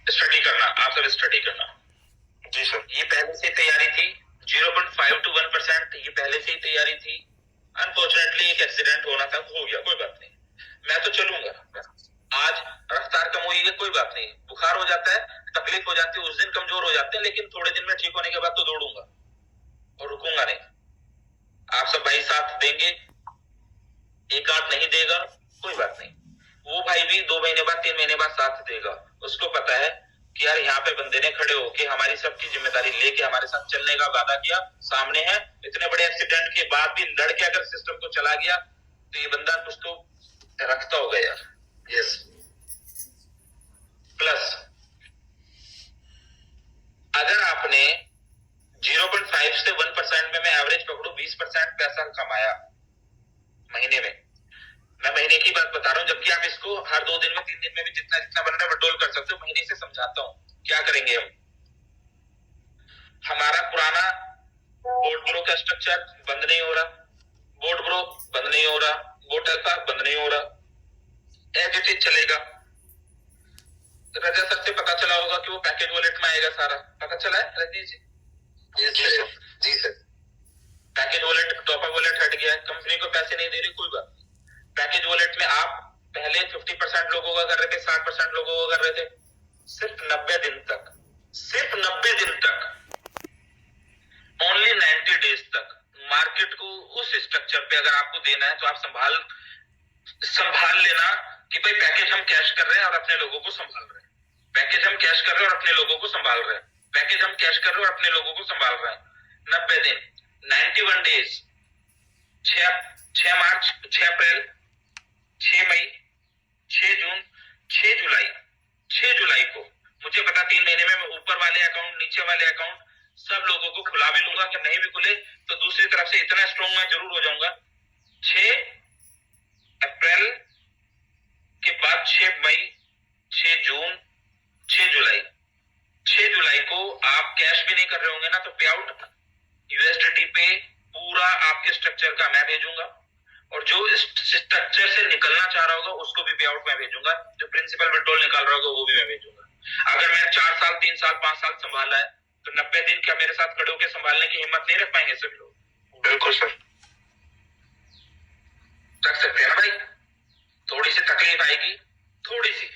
Study करना, आप सब स्टडी करना। जी सर। ये पहले से तैयारी थी, 0.5 to 1% ये पहले से ही तैयारी थी। अनफॉर्चुनेटली एक एक्सीडेंट होना था, हो गया, कोई बात नहीं। मैं तो चलूंगा। आज रफ्तार कम हुई है, कोई बात नहीं। बुखार हो जाता है, तकलीफ हो जाती है, उस दिन कमजोर हो जाते हैं, लेकिन थोड़े दिन में ठीक होने के बाद तो दौड़ूंगा और रुकूंगा नहीं। आप सब भाई साथ देंगे, एक आध नहीं देगा, कोई बात नहीं। वो भाई भी 2 महीने बाद 3 महीने बाद साथ देगा। उसको पता है कि यार यहाँ पे बंदे ने खड़े होके हमारी सबकी जिम्मेदारी लेके हमारे साथ चलने का वादा किया, सामने है। इतने बड़े एक्सीडेंट के बाद भी लड़के अगर सिस्टम को चला गया तो ये बंदा कुछ तो रखता होगा यार। यस। प्लस अगर आपने 0.5 से 1% में, मैं एवरेज पकड़ू, 20% पैसा कमाया महीने में, मैं महीने की बात बता रहा हूँ, जबकि आप इसको हर 2 दिन में 3 दिन में भी जितना जितना बन रहा है विड्रॉल कर सकते हो। महीने से समझाता हूँ क्या करेंगे हम। हमारा पुराना बोर्ड ब्रो का स्ट्रक्चर बंद नहीं हो रहा, बोर्ड ब्रो बंद नहीं हो रहा, बोट अल्फा बंद नहीं हो रहा, एज इट इज चलेगा। रजा सर से पता चला होगा कि वो पैकेज वॉलेट में आएगा, सारा पता चला है रजी जी? जी सर। जी sir. Package wallet, top up wallet हट गया है, कंपनी को पैसे नहीं दे रही, कोई बात नहीं। पैकेज वॉलेट में आप पहले 50% लोगों का कर रहे थे, 60% लोगों का कर रहे थे। सिर्फ 90 दिन तक, सिर्फ 90 दिन तक, ओनली 90 डेज तक मार्केट को उस स्ट्रक्चर पे अगर आपको देना है तो आप संभाल लेना कि भाई पैकेज हम कैश कर रहे हैं और अपने लोगों को संभाल रहे हैं, पैकेज हम कैश कर रहे हैं और अपने लोगों को संभाल रहे हैं, पैकेज हम कैश कर रहे हैं और अपने लोगों को संभाल रहे हैं। 90 दिन, 91 डेज, 6 मार्च, 6 अप्रैल, 6 मई, 6 जून, 6 जुलाई, 6 जुलाई को मुझे पता 3 महीने में मैं ऊपर वाले अकाउंट, नीचे वाले अकाउंट सब लोगों को खुला भी लूंगा, कि नहीं भी खुले तो दूसरी तरफ से इतना स्ट्रॉन्ग मैं जरूर हो जाऊंगा। 6 अप्रैल के बाद 6 मई, 6 जून, 6 जुलाई, 6 जुलाई को आप कैश भी नहीं कर रहे होंगे ना, तो पे आउट यूएसडीटी पे पूरा आपके स्ट्रक्चर का मैं भेजूंगा, और जो स्ट्रक्चर से निकलना चाह रहा होगा उसको भी पे आउट मैं भेजूंगा, जो प्रिंसिपल विड्रॉल निकाल रहा होगा वो भी मैं भेजूंगा। अगर मैंने 4 साल, 3 साल, 5 साल संभाला है तो 90 दिन क्या मेरे साथ खड़े होकर संभालने की हिम्मत नहीं रख पाएंगे सभी लोग? बिल्कुल सर, रख सकते हैं ना भाई। थोड़ी सी तकलीफ आएगी, थोड़ी सी,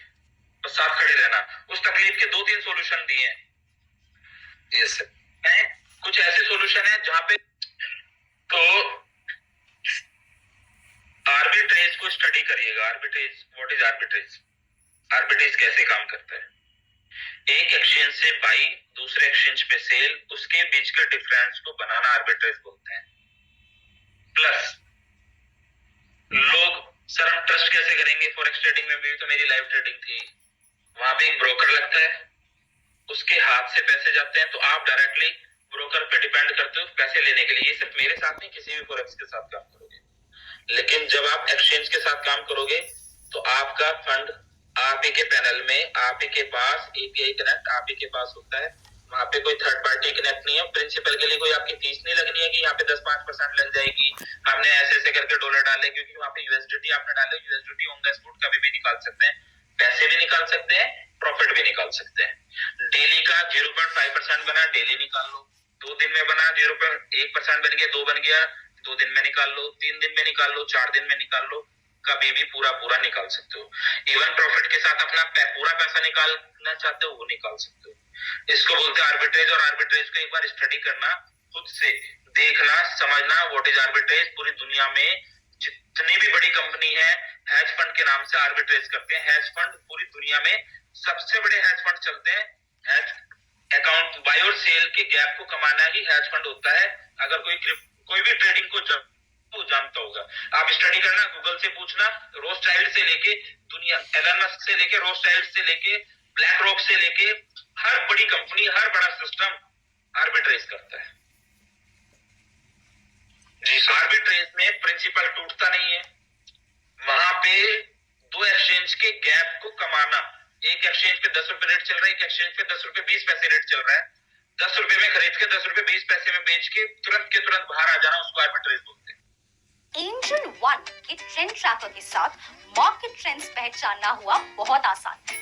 बस साथ खड़े रहना। उस तकलीफ के 2-3 सोल्यूशन दिए हैं। Yes sir. कुछ ऐसे सोल्यूशन है जहां पे तो आर्बिट्रेज को स्टडी करिएगा। Arbitrage, what is arbitrage? Arbitrage कैसे काम करता है? एक एक्सचेंज से बाई, दूसरे एक्सचेंज पे सेल, उसके बीच के डिफरेंस को बनाना आर्बिट्रेज बोलते हैं। प्लस लोग, सर हम ट्रस्ट कैसे करेंगे? फॉरेक्स ट्रेडिंग में भी तो मेरी लाइव ट्रेडिंग थी, वहां पे एक ब्रोकर लगता है, उसके हाथ से पैसे जाते हैं, तो आप डायरेक्टली ब्रोकर पे डिपेंड करते हो पैसे लेने के लिए। ये सिर्फ मेरे साथ नहीं, किसी भी फॉरेक्स के साथ काम करोगे। लेकिन जब आप एक्सचेंज के साथ काम करोगे तो आपका फंड आप ही के पैनल में, आप ही के पास एपीआई कनेक्ट आप ही के पास होता है, वहां पे कोई थर्ड पार्टी कनेक्ट नहीं है। प्रिंसिपल के लिए कोई आपकी फीस नहीं लगनी है कि यहाँ पे 10-5% लग जाएगी, हमने ऐसे ऐसे करके डॉलर डाले, क्योंकि वहां पे यूएसडीटी आपने डाले, यूएसडीटी ऑन द स्पॉट कभी भी निकाल सकते हैं, पैसे भी निकाल सकते हैं, प्रॉफिट भी निकाल सकते हैं। डेली का 0.5% बना, डेली निकाल लो। 2 दिन में बना 0.1% बन गया, 2 बन गया, 2 दिन में निकाल लो, 3 दिन में निकाल लो, 4 दिन में निकाल लो, कभी भी पूरा पूरा निकाल सकते हो। इवन प्रॉफिट के साथ अपना पूरा पैसा निकालना चाहते हो वो निकाल सकते हो। इसको बोलते हैं आर्बिट्रेज। और आर्बिट्रेज को एक बार स्टडी करना, खुद से देखना, समझना व्हाट इज आर्बिट्रेज। पूरी दुनिया में जितनी भी बड़ी कंपनी है हेज फंड के नाम से आर्बिट्रेज करते हैं। हेज फंड पूरी दुनिया में सबसे बड़े हेज फंड चलते हैं। हेज अकाउंट बाय और सेल के गैप को कमाना ही हेज फंड होता है। अगर कोई भी ट्रेडिंग को वो जानता होगा, आप स्टडी करना, गूगल से पूछना, रोथस्चाइल्ड से लेके दुनिया, एलन मस्क से लेके, रोथस्चाइल्ड से लेके, ब्लैक रॉक से लेके, हर बड़ी कंपनी, हर बड़ा सिस्टम आर्बिट्रेज करता है। जी, आर्बिट्रेज में प्रिंसिपल टूटता नहीं है। वहां पे 2 एक्सचेंज के गैप को कमाना, एक एक्सचेंज पे 10 रुपए रेट चल रहा है, एक एक्सचेंज पे 10 रुपए 20 पैसे रेट चल रहा है, 10 रुपए में खरीद के 10 रुपए 20 पैसे में बेच के तुरंत बाहर आ जाना, उसको आर्बिट्रेज बोलते हैं। एंजल वन के ट्रेंड ट्रैकर के साथ मार्केट ट्रेंड्स पहचानना हुआ बहुत आसान।